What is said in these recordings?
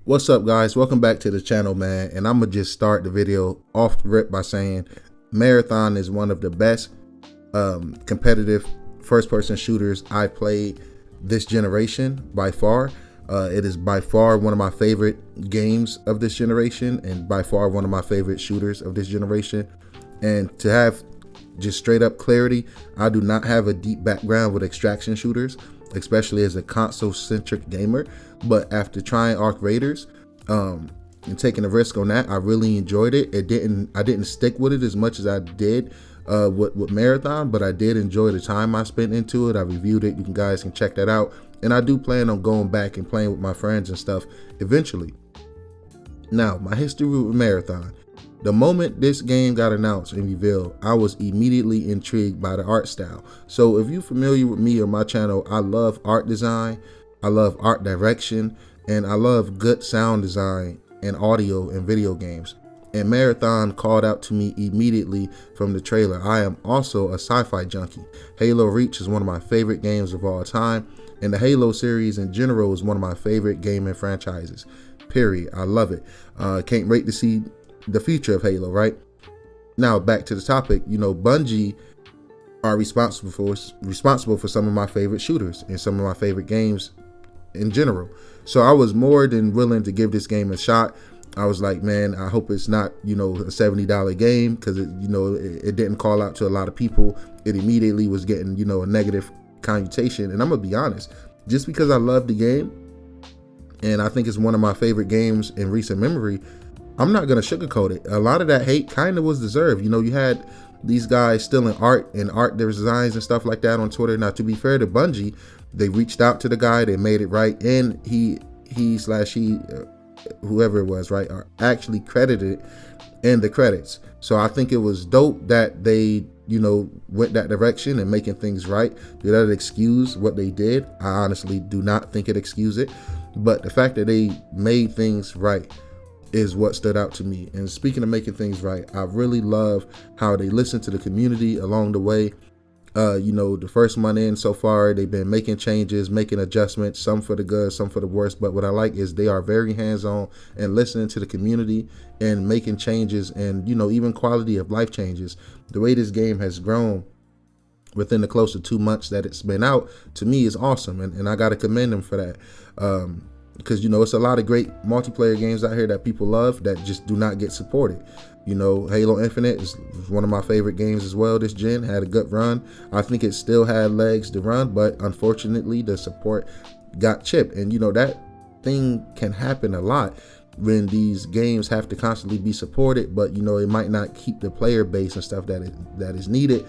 What's up, guys? Welcome back to the channel, man. And I'm gonna just start the video off the rip by saying Marathon is one of the best competitive first-person shooters I've played this generation by far. It is by far one of my favorite games of this generation and by far one of my favorite shooters of this generation. And to have just straight up clarity, I do not have a deep background with extraction shooters, especially as a console-centric gamer. But after trying Arc Raiders and taking a risk on that, I really enjoyed it. I didn't stick with it as much as I did with Marathon, but I did enjoy the time I spent into it. I reviewed it. You guys can check that out. And I do plan on going back and playing with my friends and stuff eventually. Now, my history with Marathon. The moment this game got announced and revealed, I was immediately intrigued by the art style. So if you're familiar with me or my channel, I love art design, I love art direction, and I love good sound design and audio in video games. And Marathon called out to me immediately from the trailer. I am also a sci-fi junkie. Halo Reach is one of my favorite games of all time, and the Halo series in general is one of my favorite gaming franchises, period. I love it. Can't wait to see the future of Halo, right? Now back to the topic. Bungie are responsible for some of my favorite shooters and some of my favorite games in general. So I was more than willing to give this game a shot. I was like, man, I hope it's not, a $70 game, because it didn't call out to a lot of people. It immediately was getting, a negative connotation. And I'm gonna be honest, just because I love the game and I think it's one of my favorite games in recent memory, I'm not gonna sugarcoat it. A lot of that hate kind of was deserved. You had these guys stealing art and art designs and stuff like that on Twitter. Now, to be fair to Bungie, they reached out to the guy, they made it right, and he whoever it was, right, are actually credited in the credits. So I think it was dope that they went that direction and making things right. Do that excuse what they did? I honestly do not think it excuse it, but the fact that they made things right is what stood out to me. And speaking of making things right, I really love how they listen to the community along the way. The first month in so far, they've been making changes, making adjustments, some for the good, some for the worse. But what I like is they are very hands-on and listening to the community and making changes and, even quality of life changes. The way this game has grown within the close to 2 months that it's been out, to me, is awesome. And I got to commend them for that. Because it's a lot of great multiplayer games out here that people love that just do not get supported. Halo Infinite is one of my favorite games as well this gen. Had a good run. I think it still had legs to run, but unfortunately the support got chipped. And that thing can happen a lot when these games have to constantly be supported, but it might not keep the player base and stuff that is needed.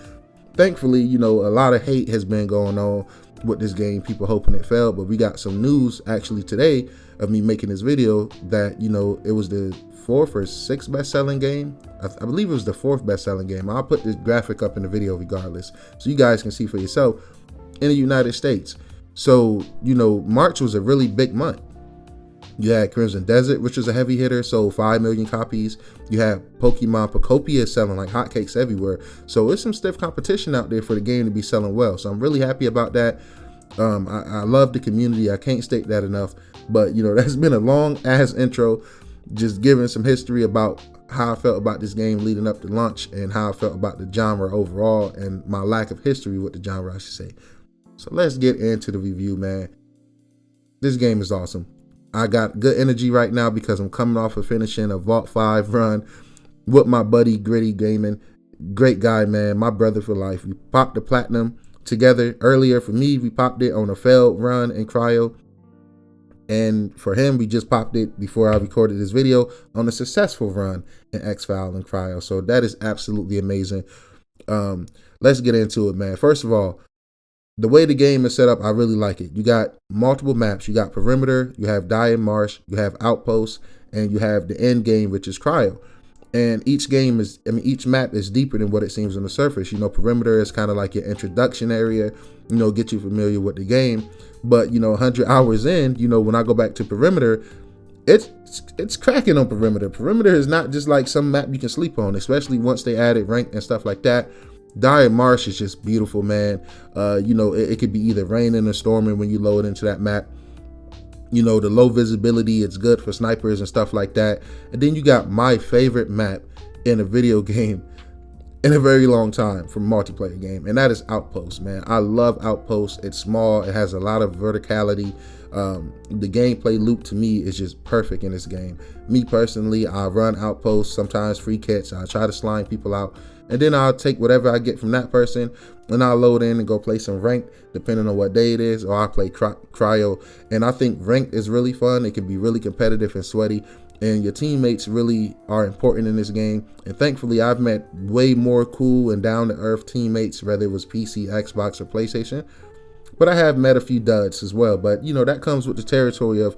Thankfully, a lot of hate has been going on with this game, people hoping it failed, but we got some news actually today of me making this video that it was the 4th or 6th best-selling game. I believe it was the 4th best-selling game. I'll put this graphic up in the video regardless, so you guys can see for yourself, in the United States. So March was a really big month. You had Crimson Desert, which was a heavy hitter, sold 5 million copies. You have Pokemon Pocopia selling like hotcakes everywhere. So it's some stiff competition out there for the game to be selling well. So I'm really happy about that. I love the community. I can't state that enough. But that's been a long ass intro, just giving some history about how I felt about this game leading up to launch and how I felt about the genre overall and my lack of history with the genre, I should say. So let's get into the review, man. This game is awesome. I got good energy right now because I'm coming off of finishing a Vault 5 run with my buddy Gritty Gaming. Great guy, man. My brother for life. We popped the platinum together earlier. For me, we popped it on a failed run in Cryo. And for him, we just popped it before I recorded this video on a successful run in X-File and Cryo. So that is absolutely amazing. Let's get into it, man. First of all, the way the game is set up, I really like it. You got multiple maps. You got Perimeter, you have Dying Marsh, you have Outposts, and you have the end game, which is Cryo. And each map is deeper than what it seems on the surface. Perimeter is kind of like your introduction area, get you familiar with the game. But 100 hours in, when I go back to Perimeter, it's cracking on Perimeter. Perimeter is not just like some map you can sleep on, especially once they added rank and stuff like that. Dying Marsh is just beautiful, man. It could be either raining or storming when you load into that map. You know, the low visibility, it's good for snipers and stuff like that. And then you got my favorite map in a video game in a very long time from a multiplayer game, and that is Outpost, man. I love Outpost. It's small, it has a lot of verticality. The gameplay loop to me is just perfect in this game. Me personally, I run Outpost, sometimes free kits. I try to slime people out, and then I'll take whatever I get from that person and I'll load in and go play some ranked, depending on what day it is, or I play cryo. And I think ranked is really fun. It can be really competitive and sweaty, and your teammates really are important in this game. And thankfully, I've met way more cool and down-to-earth teammates, whether it was PC, Xbox, or PlayStation. But I have met a few duds as well. But, you know, that comes with the territory of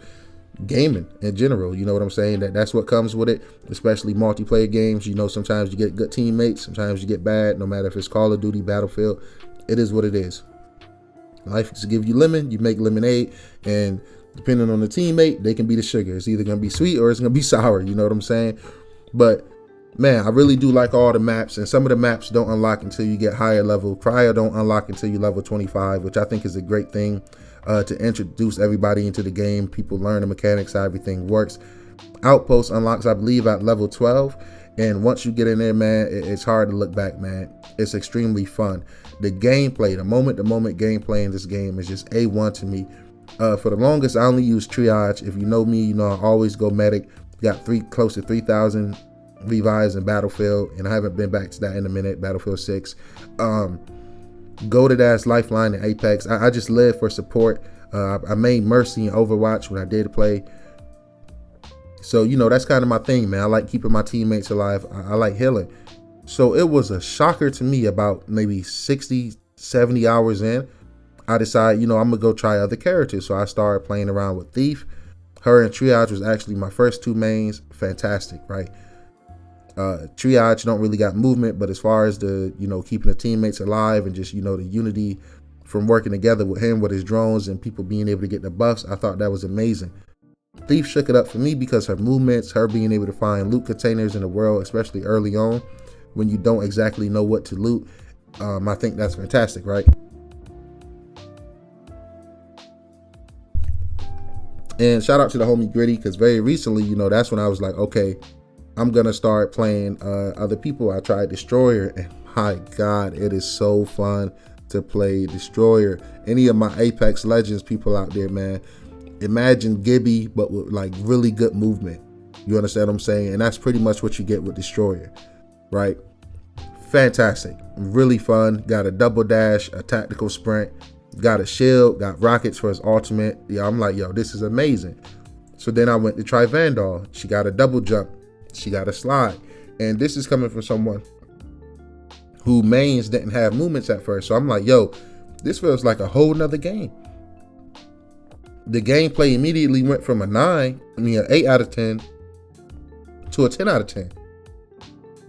gaming in general. You know what I'm saying? That's what comes with it, especially multiplayer games. You know, sometimes you get good teammates, sometimes you get bad, no matter if it's Call of Duty, Battlefield. It is what it is. Life is to give you lemon, you make lemonade, and depending on the teammate, they can be the sugar. It's either going to be sweet or it's going to be sour. You know what I'm saying? But man, I really do like all the maps, and some of the maps don't unlock until you get higher level. Cryo don't unlock until you level 25, which I think is a great thing to introduce everybody into the game. People learn the mechanics, how everything works. Outpost unlocks, I believe, at level 12, and once you get in there, man, it's hard to look back, man. It's extremely fun. The gameplay, the moment gameplay in this game is just A1 to me. For the longest, I only use triage. If you know me, you know I always go medic. Got close to 3,000 revives in Battlefield, and I haven't been back to that in a minute. Battlefield 6. Goated ass lifeline in Apex. I just live for support. I made Mercy in Overwatch when I did play. So, you know, that's kind of my thing, man. I like keeping my teammates alive. I like healing. So it was a shocker to me about maybe 60, 70 hours in. I decided, you know, I'm going to go try other characters. So I started playing around with Thief. Her and Triage was actually my first two mains. Fantastic, right? Triage don't really got movement, but as far as the, you know, keeping the teammates alive and just, you know, the unity from working together with him with his drones and people being able to get the buffs, I thought that was amazing. Thief shook it up for me because her movements, her being able to find loot containers in the world, especially early on when you don't exactly know what to loot. I think that's fantastic, right? And shout out to the homie Gritty, because very recently, you know, that's when I was like, okay, I'm gonna start playing other people. I tried Destroyer, and my God, it is so fun to play Destroyer. Any of my Apex Legends people out there, man, imagine Gibby, but with like really good movement. You understand what I'm saying? And that's pretty much what you get with Destroyer, right? Fantastic, really fun. Got a double dash, a tactical sprint, got a shield, got rockets for his ultimate. Yeah, I'm like, yo, this is amazing. So then I went to try Vandal. She got a double jump. She got a slide. And this is coming from someone who mains didn't have movements at first. So I'm like, yo, this feels like a whole nother game. The gameplay immediately went from an 8 out of 10 to a 10 out of 10.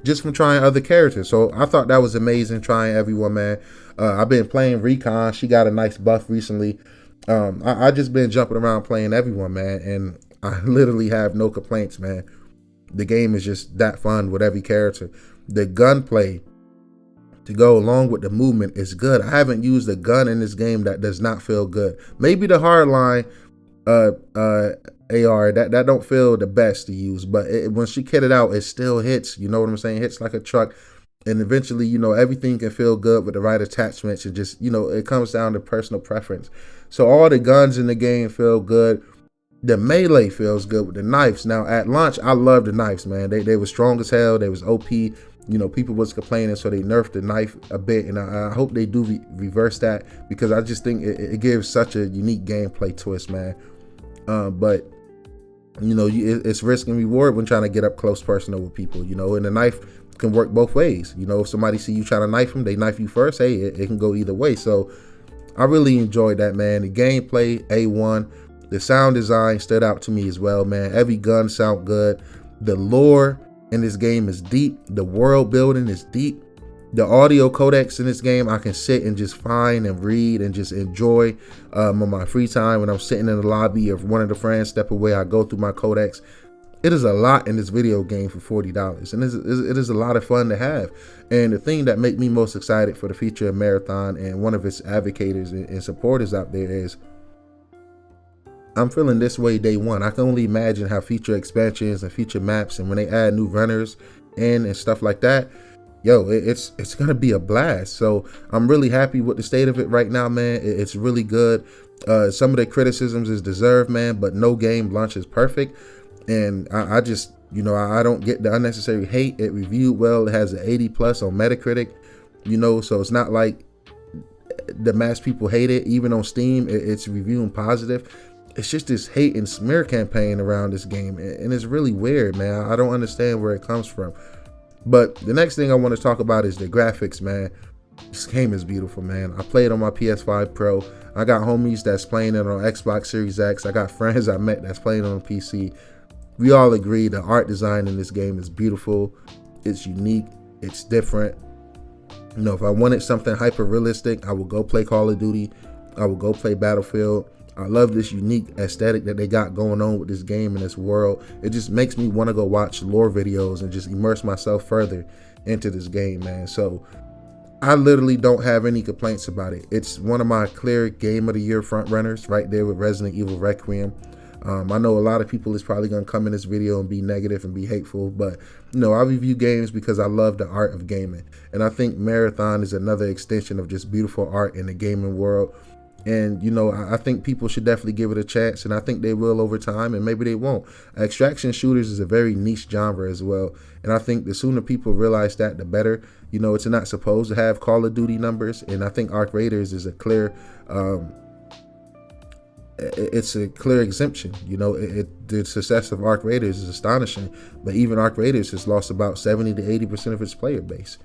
Just from trying other characters. So I thought that was amazing, trying everyone, man. I've been playing Recon. She got a nice buff recently. I just been jumping around playing everyone, man. And I literally have no complaints, man. The game is just that fun with every character. The gunplay to go along with the movement is good. I haven't used a gun in this game that does not feel good. Maybe the hardline AR that don't feel the best to use, but when she kitted out, it still hits. You know what I'm saying? It hits like a truck. And eventually, you know, everything can feel good with the right attachments, and just, you know, it comes down to personal preference. So all the guns in the game feel good. The melee feels good with the knives. Now at launch, I love the knives, man. They were strong as hell. They was OP. You know, people was complaining, so they nerfed the knife a bit, and I hope they do reverse that, because I just think it gives such a unique gameplay twist, man. But you know, it's risk and reward when trying to get up close personal with people, you know, and the knife can work both ways. You know, if somebody see you trying to knife them, they knife you first. Hey, it can go either way. So I really enjoyed that, man. The gameplay, A1. The sound design stood out to me as well, man. Every gun sound good. The lore in this game is deep. The world building is deep. The audio codecs in this game, I can sit and just find and read and just enjoy on my free time. When I'm sitting in the lobby of one of the friends step away, I go through my codecs. It is a lot in this video game for $40, and it is a lot of fun to have. And the thing that made me most excited for the future of Marathon, and one of its advocates and supporters out there, is I'm feeling this way day one. I can only imagine how future expansions and future maps and when they add new runners in and stuff like that, yo, it's gonna be a blast. So I'm really happy with the state of it right now, man. It's really good. Some of the criticisms is deserved, man, but no game launches perfect. And I just, you know, I don't get the unnecessary hate. It reviewed well. It has an 80+ on Metacritic, you know, so it's not like the mass people hate it. Even on Steam, it's reviewing positive. It's just this hate and smear campaign around this game, and it's really weird, man. I don't understand where it comes from. But the next thing I want to talk about is the graphics, man. This game is beautiful, man. I play it on my PS5 Pro. I got homies that's playing it on Xbox Series X. I got friends I met that's playing it on PC. We all agree the art design in this game is beautiful. It's unique. It's different. You know, if I wanted something hyper realistic, I would go play Call of Duty. I would go play Battlefield. I love this unique aesthetic that they got going on with this game and this world. It just makes me want to go watch lore videos and just immerse myself further into this game, man. So I literally don't have any complaints about it. It's one of my clear Game of the Year front runners right there with Resident Evil Requiem. I know a lot of people is probably going to come in this video and be negative and be hateful, but you know, I review games because I love the art of gaming. And I think Marathon is another extension of just beautiful art in the gaming world. And, you know, I think people should definitely give it a chance, and I think they will over time, and maybe they won't. Extraction shooters is a very niche genre as well, and I think the sooner people realize that, the better. You know, it's not supposed to have Call of Duty numbers, and I think Arc Raiders is a clear, it's a clear exemption. You know, the success of Arc Raiders is astonishing, but even Arc Raiders has lost about 70 to 80% of its player base.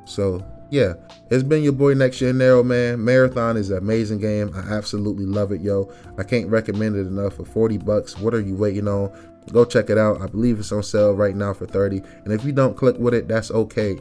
So yeah, it's been your boy NextGenNero, man. Marathon is an amazing game. I absolutely love it, yo. I can't recommend it enough. For 40 bucks, what are you waiting on? Go check it out. I believe it's on sale right now for 30. And if you don't click with it, that's okay.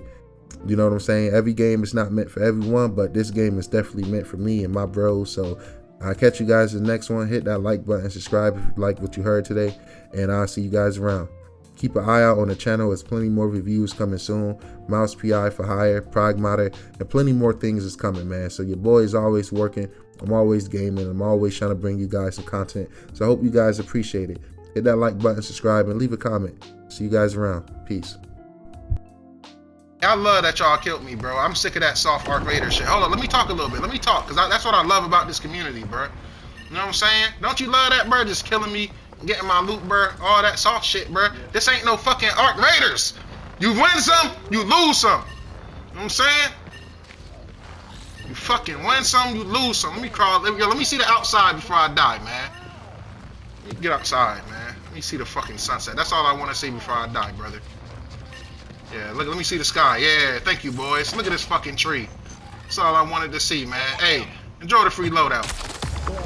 You know what I'm saying? Every game is not meant for everyone, but this game is definitely meant for me and my bros. So I'll catch you guys in the next one. Hit that like button, subscribe if you like what you heard today, and I'll see you guys around. Keep an eye out on the channel. There's plenty more reviews coming soon. Mouse PI for hire, Pragmata, and plenty more things is coming, man. So your boy is always working. I'm always gaming. I'm always trying to bring you guys some content. So I hope you guys appreciate it. Hit that like button, subscribe, and leave a comment. See you guys around. Peace. I love that y'all killed me, bro. I'm sick of that soft Arc Raider shit. Hold on, let me talk a little bit. Let me talk, because that's what I love about this community, bro. You know what I'm saying? Don't you love that, bro? Just killing me, getting my loot, bro. All that soft shit, bro. This ain't no fucking Arc Raiders. You win some, you lose some. You know what I'm saying? You fucking win some, you lose some. Let me crawl. Let me see the outside before I die, man. Let me get outside, man. Let me see the fucking sunset. That's all I want to see before I die, brother. Yeah, look, let me see the sky. Yeah, thank you, boys. Look at this fucking tree. That's all I wanted to see, man. Hey, enjoy the free loadout.